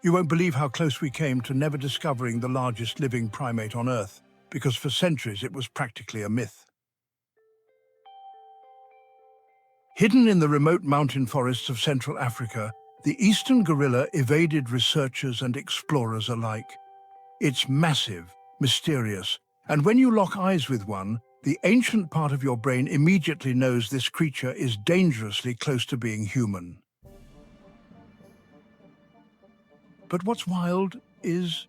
You won't believe how close we came to never discovering the largest living primate on Earth, because for centuries it was practically a myth. Hidden in the remote mountain forests of Central Africa, the eastern gorilla evaded researchers and explorers alike. It's massive, mysterious, and when you lock eyes with one, the ancient part of your brain immediately knows this creature is dangerously close to being human. But what's wild is,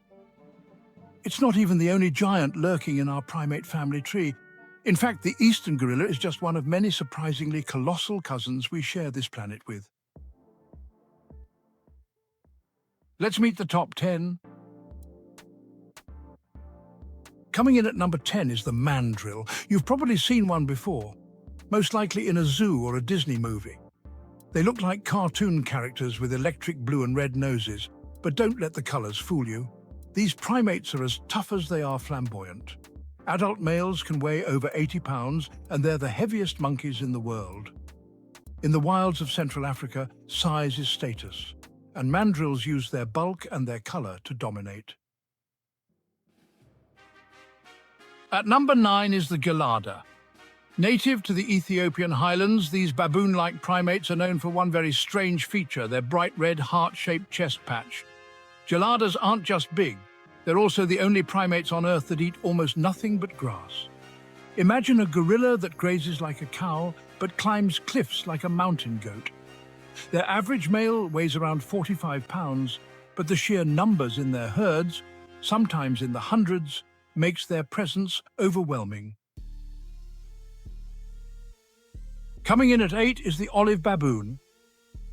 it's not even the only giant lurking in our primate family tree. In fact, the eastern gorilla is just one of many surprisingly colossal cousins we share this planet with. Let's meet the top 10. Coming in at number 10 is the mandrill. You've probably seen one before, most likely in a zoo or a Disney movie. They look like cartoon characters with electric blue and red noses, but don't let the colors fool you. These primates are as tough as they are flamboyant. Adult males can weigh over 80 pounds, and they're the heaviest monkeys in the world. In the wilds of Central Africa, size is status, and mandrills use their bulk and their color to dominate. At number 9 is the gelada. Native to the Ethiopian highlands, these baboon-like primates are known for one very strange feature, their bright red heart-shaped chest patch. Geladas aren't just big, they're also the only primates on Earth that eat almost nothing but grass. Imagine a gorilla that grazes like a cow, but climbs cliffs like a mountain goat. Their average male weighs around 45 pounds, but the sheer numbers in their herds, sometimes in the hundreds, makes their presence overwhelming. Coming in at 8 is the olive baboon.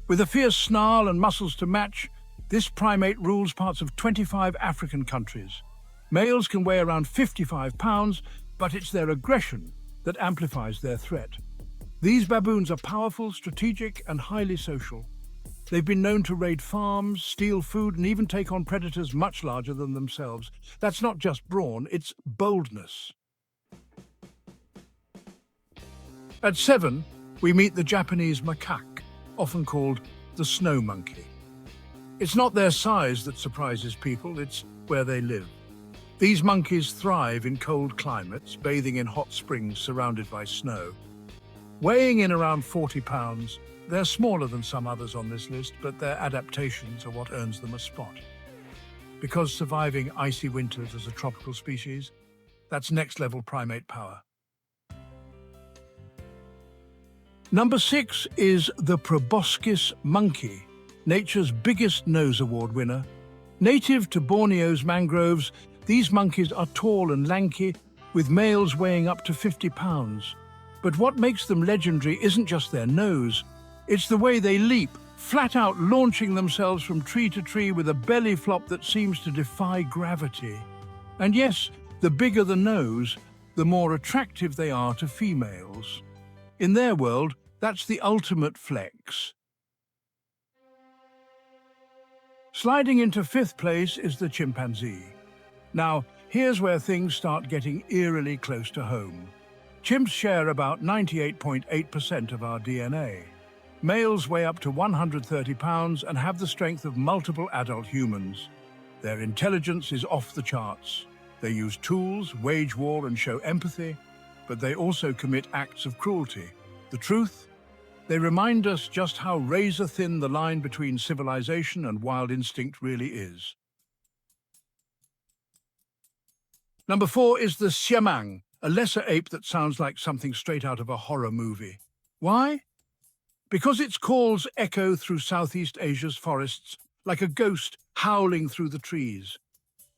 With a fierce snarl and muscles to match, this primate rules parts of 25 African countries. Males can weigh around 55 pounds, but it's their aggression that amplifies their threat. These baboons are powerful, strategic, and highly social. They've been known to raid farms, steal food, and even take on predators much larger than themselves. That's not just brawn, it's boldness. At 7, we meet the Japanese macaque, often called the snow monkey. It's not their size that surprises people, it's where they live. These monkeys thrive in cold climates, bathing in hot springs surrounded by snow. Weighing in around 40 pounds, they're smaller than some others on this list, but their adaptations are what earns them a spot. Because surviving icy winters as a tropical species, that's next-level primate power. Number 6 is the proboscis monkey, nature's biggest nose award winner. Native to Borneo's mangroves, these monkeys are tall and lanky, with males weighing up to 50 pounds. But what makes them legendary isn't just their nose, it's the way they leap, flat out launching themselves from tree to tree with a belly flop that seems to defy gravity. And yes, the bigger the nose, the more attractive they are to females. In their world, that's the ultimate flex. Sliding into 5th place is the chimpanzee. Now, here's where things start getting eerily close to home. Chimps share about 98.8% of our DNA. Males weigh up to 130 pounds and have the strength of multiple adult humans. Their intelligence is off the charts. They use tools, wage war, and show empathy, but they also commit acts of cruelty. The truth? They remind us just how razor-thin the line between civilization and wild instinct really is. Number 4 is the siamang, a lesser ape that sounds like something straight out of a horror movie. Why? Because its calls echo through Southeast Asia's forests like a ghost howling through the trees.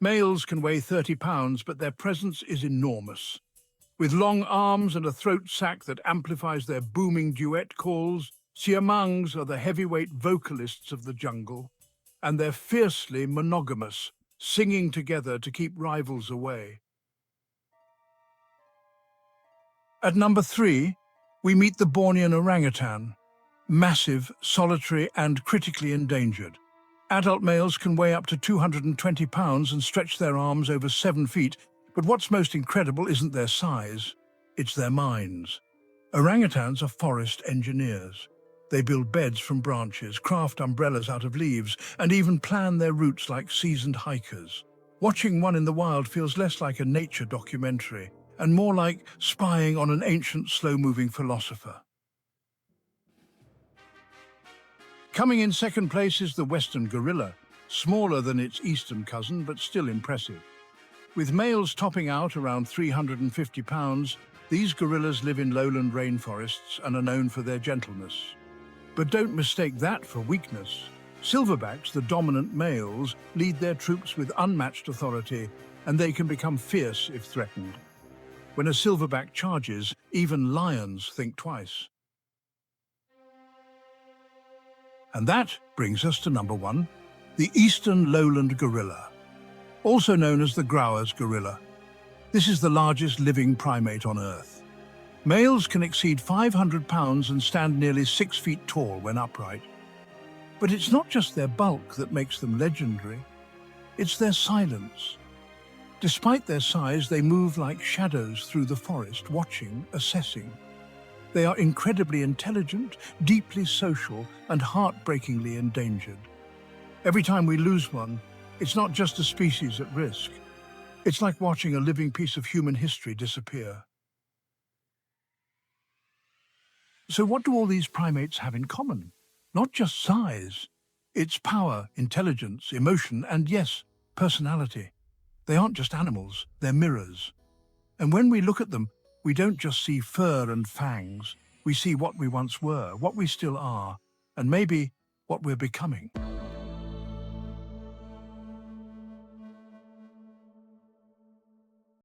Males can weigh 30 pounds, but their presence is enormous. With long arms and a throat sac that amplifies their booming duet calls, siamangs are the heavyweight vocalists of the jungle, and they're fiercely monogamous, singing together to keep rivals away. At number 3, we meet the Bornean orangutan, massive, solitary, and critically endangered. Adult males can weigh up to 220 pounds and stretch their arms over 7 feet, but what's most incredible isn't their size, it's their minds. Orangutans are forest engineers. They build beds from branches, craft umbrellas out of leaves, and even plan their routes like seasoned hikers. Watching one in the wild feels less like a nature documentary and more like spying on an ancient, slow-moving philosopher. Coming in second place is the western gorilla, smaller than its eastern cousin, but still impressive. With males topping out around 350 pounds, these gorillas live in lowland rainforests and are known for their gentleness. But don't mistake that for weakness. Silverbacks, the dominant males, lead their troops with unmatched authority, and they can become fierce if threatened. When a silverback charges, even lions think twice. And that brings us to number 1, the eastern lowland gorilla, also known as the Grauer's gorilla. This is the largest living primate on Earth. Males can exceed 500 pounds and stand nearly 6 feet tall when upright. But it's not just their bulk that makes them legendary, it's their silence. Despite their size, they move like shadows through the forest, watching, assessing. They are incredibly intelligent, deeply social, and heartbreakingly endangered. Every time we lose one, it's not just a species at risk. It's like watching a living piece of human history disappear. So what do all these primates have in common? Not just size. It's power, intelligence, emotion, and yes, personality. They aren't just animals, they're mirrors. And when we look at them, we don't just see fur and fangs. We see what we once were, what we still are, and maybe what we're becoming.